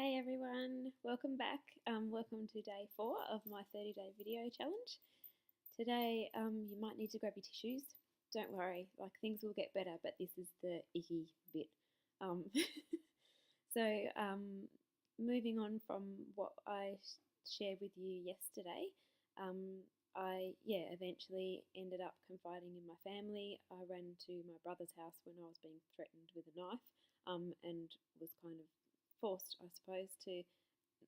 Hey everyone, welcome back. Welcome to day 4 of my 30-day video challenge. Today, you might need to grab your tissues. Don't worry, like things will get better, but this is the icky bit. Um, so, moving on from what I shared with you yesterday, I eventually ended up confiding in my family. I ran to my brother's house when I was being threatened with a knife, and was kind of forced, I suppose, to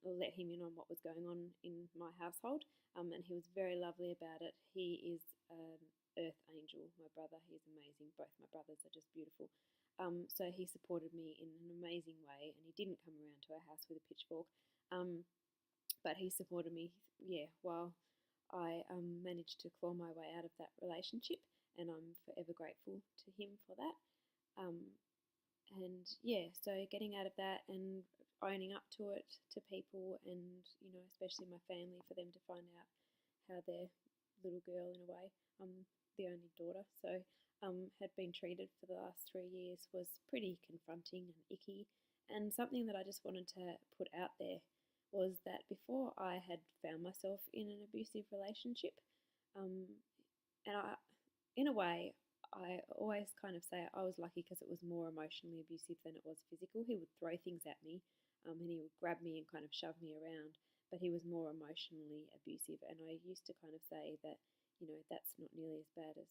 let him in on what was going on in my household. And he was very lovely about it. He is an earth angel, my brother. He's amazing. Both my brothers are just beautiful. So he supported me in an amazing way, and he didn't come around to our house with a pitchfork. But he supported me, while I managed to claw my way out of that relationship, and I'm forever grateful to him for that. Um, and so getting out of that and owning up to it to people, and especially my family, for them to find out how their little girl, in a way, the only daughter, so had been treated for the last 3 years, was pretty confronting and icky. And something that I just wanted to put out there was that before I had found myself in an abusive relationship, um, and in a way, I always kind of say I was lucky because it was more emotionally abusive than it was physical. He would throw things at me, and he would grab me and kind of shove me around, but he was more emotionally abusive. And I used to kind of say that, that's not nearly as bad as,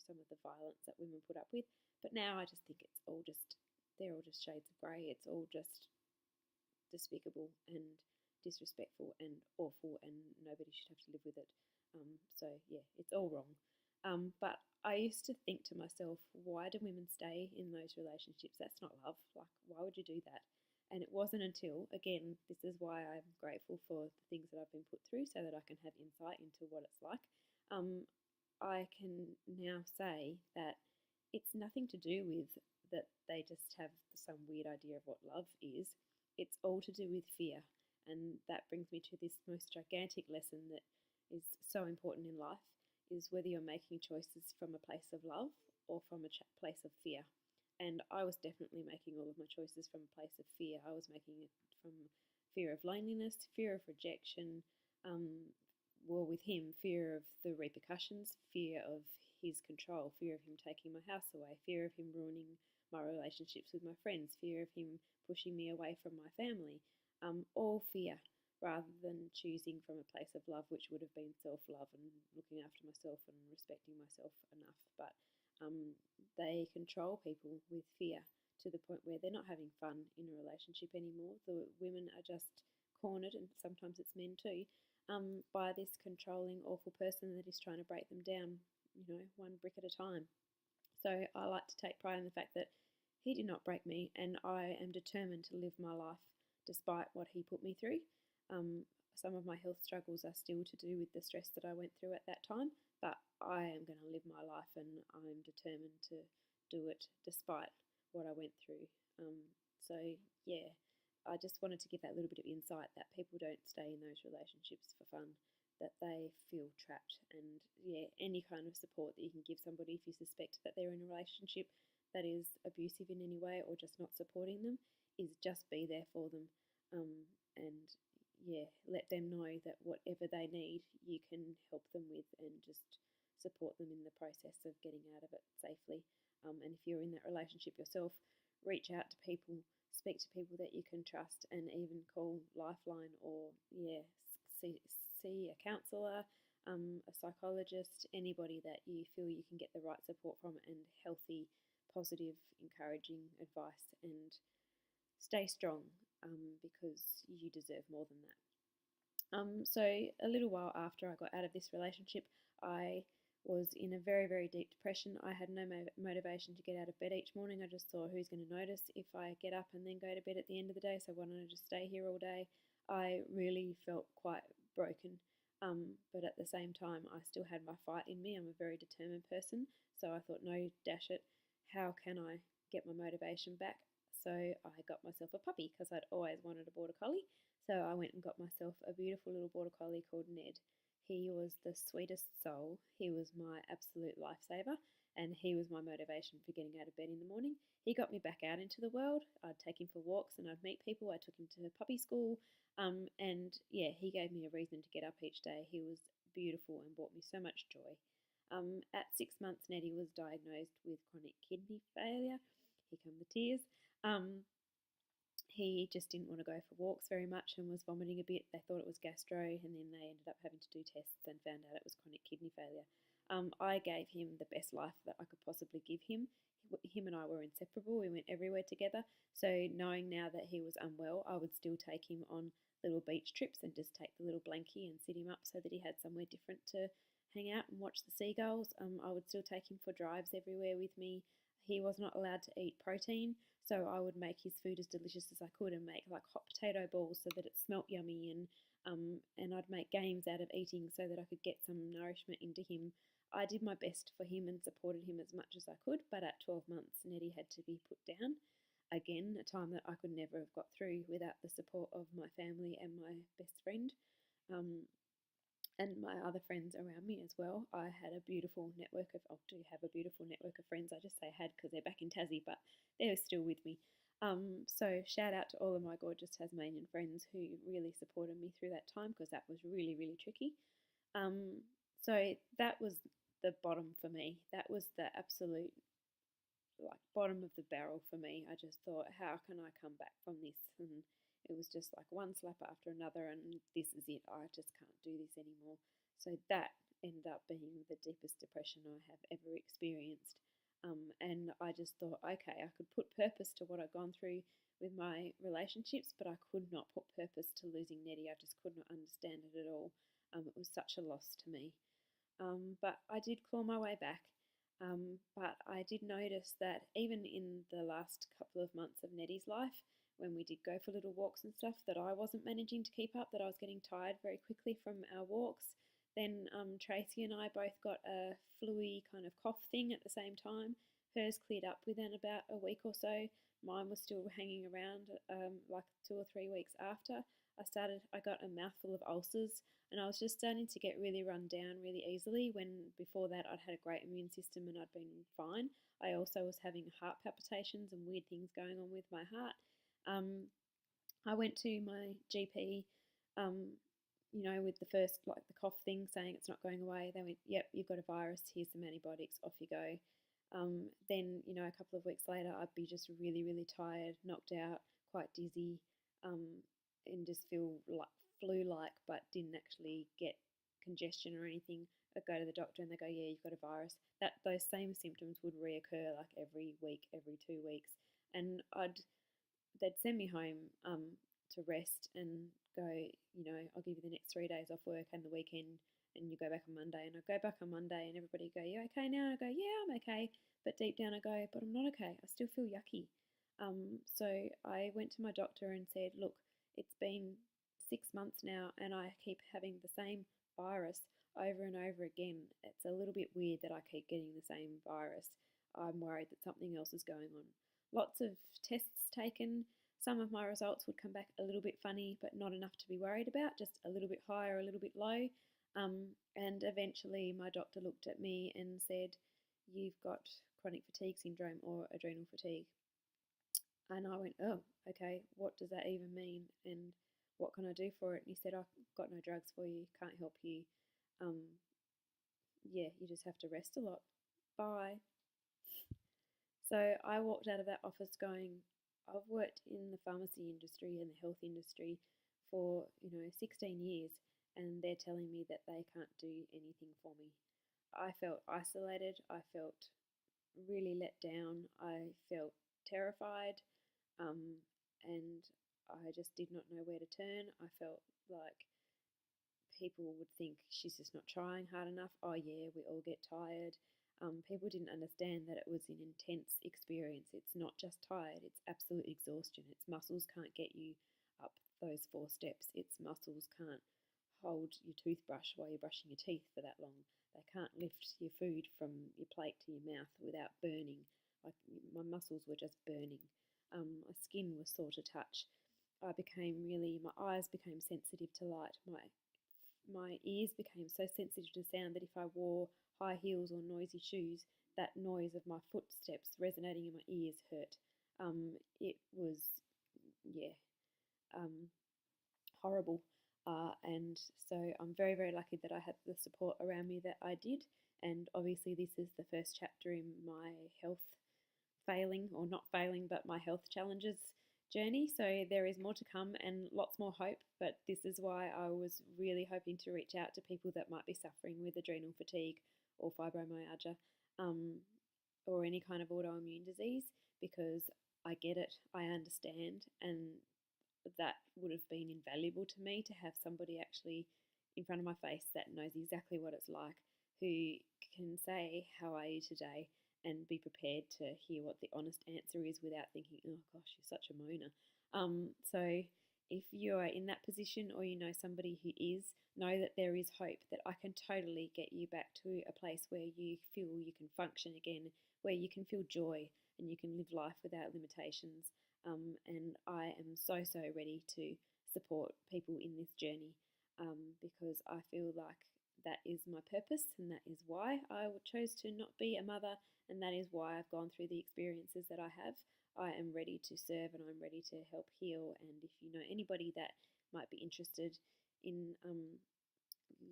some of the violence that women put up with. But now I just think they're all just shades of grey. It's all just despicable and disrespectful and awful, and nobody should have to live with it. It's all wrong. But I used to think to myself, why do women stay in those relationships? That's not love. Like, why would you do that? And it wasn't until, again, this is why I'm grateful for the things that I've been put through, so that I can have insight into what it's like. I can now say that it's nothing to do with that they just have some weird idea of what love is. It's all to do with fear. And that brings me to this most gigantic lesson that is so important in life, is whether you're making choices from a place of love or from a place of fear. And I was definitely making all of my choices from a place of fear. I was making it from fear of loneliness, fear of rejection, with him, fear of the repercussions, fear of his control, fear of him taking my house away, fear of him ruining my relationships with my friends, fear of him pushing me away from my family. All fear, rather than choosing from a place of love, which would have been self-love and looking after myself and respecting myself enough. But they control people with fear to the point where they're not having fun in a relationship anymore. The women are just cornered, and sometimes it's men too, by this controlling, awful person that is trying to break them down, one brick at a time. So I like to take pride in the fact that he did not break me, and I am determined to live my life despite what he put me through. Some of my health struggles are still to do with the stress that I went through at that time, but I am going to live my life, and I'm determined to do it despite what I went through. So, yeah, I just wanted to give that little bit of insight that people don't stay in those relationships for fun, that they feel trapped. And any kind of support that you can give somebody if you suspect that they're in a relationship that is abusive in any way, or just not supporting them, is just be there for them. And let them know that whatever they need, you can help them with, and just support them in the process of getting out of it safely. And if you're in that relationship yourself, reach out to people, speak to people that you can trust, and even call Lifeline, or see a counsellor, a psychologist, anybody that you feel you can get the right support from, and healthy, positive, encouraging advice. And stay strong, because you deserve more than that. So a little while after I got out of this relationship, I was in a very, very deep depression. I had no motivation to get out of bed each morning. I just thought, who's going to notice if I get up and then go to bed at the end of the day? So why don't I just stay here all day? I really felt quite broken. But at the same time, I still had my fight in me. I'm a very determined person. So I thought, no, dash it. How can I get my motivation back? So I got myself a puppy, because I'd always wanted a border collie. So I went and got myself a beautiful little border collie called Ned. He was the sweetest soul. He was my absolute lifesaver. and he was my motivation for getting out of bed in the morning. He got me back out into the world. I'd take him for walks and I'd meet people. I took him to puppy school, and yeah, he gave me a reason to get up each day. He was beautiful and brought me so much joy. At 6 months, Nettie was diagnosed with chronic kidney failure. Here come the tears. He just didn't want to go for walks very much and was vomiting a bit. They thought it was gastro, and then they ended up having to do tests and found out it was chronic kidney failure. I gave him the best life that I could possibly give him. Him and I were inseparable. We went everywhere together. So knowing now that he was unwell, I would still take him on little beach trips and just take the little blankie and sit him up so that he had somewhere different to hang out and watch the seagulls. I would still take him for drives everywhere with me. He was not allowed to eat protein, so I would make his food as delicious as I could and make like hot potato balls so that it smelt yummy, and I'd make games out of eating so that I could get some nourishment into him. I did my best for him and supported him as much as I could, but at 12 months, Nettie had to be put down. Again, a time that I could never have got through without the support of my family and my best friend. And my other friends around me as well. I had a beautiful network of, I do have a beautiful network of friends. I just say had because they're back in Tassie, but they're still with me. So shout out to all of my gorgeous Tasmanian friends who really supported me through that time because that was really, really tricky. So that was the bottom for me. That was the absolute like bottom of the barrel for me. I just thought, how can I come back from this? And it was just like one slap after another, and this is it. I just can't do this anymore. So that ended up being the deepest depression I have ever experienced. And I just thought, okay, I could put purpose to what I'd gone through with my relationships, but I could not put purpose to losing Nettie. I just could not understand it at all. It was such a loss to me. But I did claw my way back. But I did notice that even in the last couple of months of Nettie's life, when we did go for little walks and stuff, that I wasn't managing to keep up, that I was getting tired very quickly from our walks. Then Tracy and I both got a flu kind of cough thing at the same time. Hers cleared up within about a week or so. Mine was still hanging around like 2 or 3 weeks after. I got a mouthful of ulcers, and I was just starting to get really run down really easily when before that I'd had a great immune system and I'd been fine. I also was having heart palpitations and weird things going on with my heart. I went to my GP, with the first, like the cough thing, saying it's not going away. They went, yep, you've got a virus, here's some antibiotics, off you go. Then, a couple of weeks later, I'd be just really, really tired, knocked out, quite dizzy, and just feel like flu-like, but didn't actually get congestion or anything. I'd go to the doctor and they go, yeah, you've got a virus. Those same symptoms would reoccur like every week, every 2 weeks, and they'd send me home to rest and go, I'll give you the next 3 days off work and the weekend, and you go back on Monday. And I go back on Monday and everybody go, you okay now? And I go, yeah, I'm okay. But deep down I go, but I'm not okay. I still feel yucky. So I went to my doctor and said, look, it's been 6 months now and I keep having the same virus over and over again. It's a little bit weird that I keep getting the same virus. I'm worried that something else is going on. Lots of tests taken. Some of my results would come back a little bit funny, but not enough to be worried about, just a little bit high or a little bit low. And eventually my doctor looked at me and said, you've got chronic fatigue syndrome or adrenal fatigue. And I went, oh, okay, what does that even mean? And what can I do for it? And he said, I've got no drugs for you, can't help you. You just have to rest a lot. Bye. So I walked out of that office going, I've worked in the pharmacy industry and the health industry for, 16 years, and they're telling me that they can't do anything for me. I felt isolated. I felt really let down. I felt terrified, and I just did not know where to turn. I felt like people would think she's just not trying hard enough. Oh yeah, we all get tired. People didn't understand that it was an intense experience. It's not just tired, it's absolute exhaustion. Its muscles can't get you up those 4 steps. Its muscles can't hold your toothbrush while you're brushing your teeth for that long. They can't lift your food from your plate to your mouth without burning. Like my muscles were just burning. My skin was sore to touch. My eyes became sensitive to light. My ears became so sensitive to sound that if I wore high heels or noisy shoes, that noise of my footsteps resonating in my ears hurt. It was, yeah, horrible. And so I'm very, very lucky that I had the support around me that I did. And obviously, this is the first chapter in my health failing, or not failing, but my health challenges journey. So there is more to come and lots more hope. But this is why I was really hoping to reach out to people that might be suffering with adrenal fatigue or fibromyalgia, or any kind of autoimmune disease, because I get it, I understand, and that would have been invaluable to me to have somebody actually in front of my face that knows exactly what it's like, who can say, "How are you today?" and be prepared to hear what the honest answer is without thinking, "Oh gosh, you're such a moaner." So if you are in that position, or you know somebody who is, know that there is hope, that I can totally get you back to a place where you feel you can function again, where you can feel joy and you can live life without limitations. And I am so, so ready to support people in this journey, because I feel like that is my purpose, and that is why I chose to not be a mother, and that is why I've gone through the experiences that I have. I am ready to serve, and I'm ready to help heal. And if you know anybody that might be interested in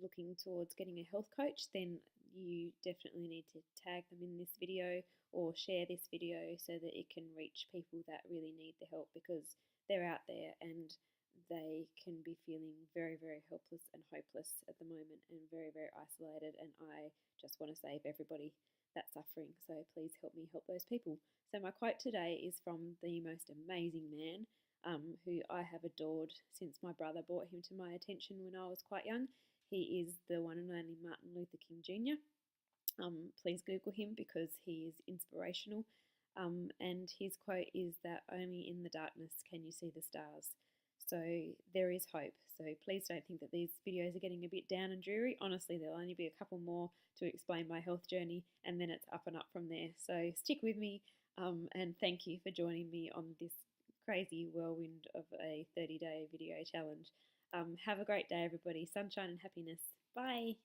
looking towards getting a health coach, then you definitely need to tag them in this video or share this video so that it can reach people that really need the help, because they're out there and they can be feeling very, very helpless and hopeless at the moment, and very, very isolated. And I just want to save everybody that's suffering. So please help me help those people. So my quote today is from the most amazing man, who I have adored since my brother brought him to my attention when I was quite young. He is the one and only Martin Luther King Jr. Please Google him because he is inspirational. And his quote is that only in the darkness can you see the stars. So there is hope. So please don't think that these videos are getting a bit down and dreary. Honestly, there'll only be a couple more to explain my health journey, and then it's up and up from there. So stick with me, and thank you for joining me on this crazy whirlwind of a 30-day video challenge. Have a great day, everybody. Sunshine and happiness. Bye.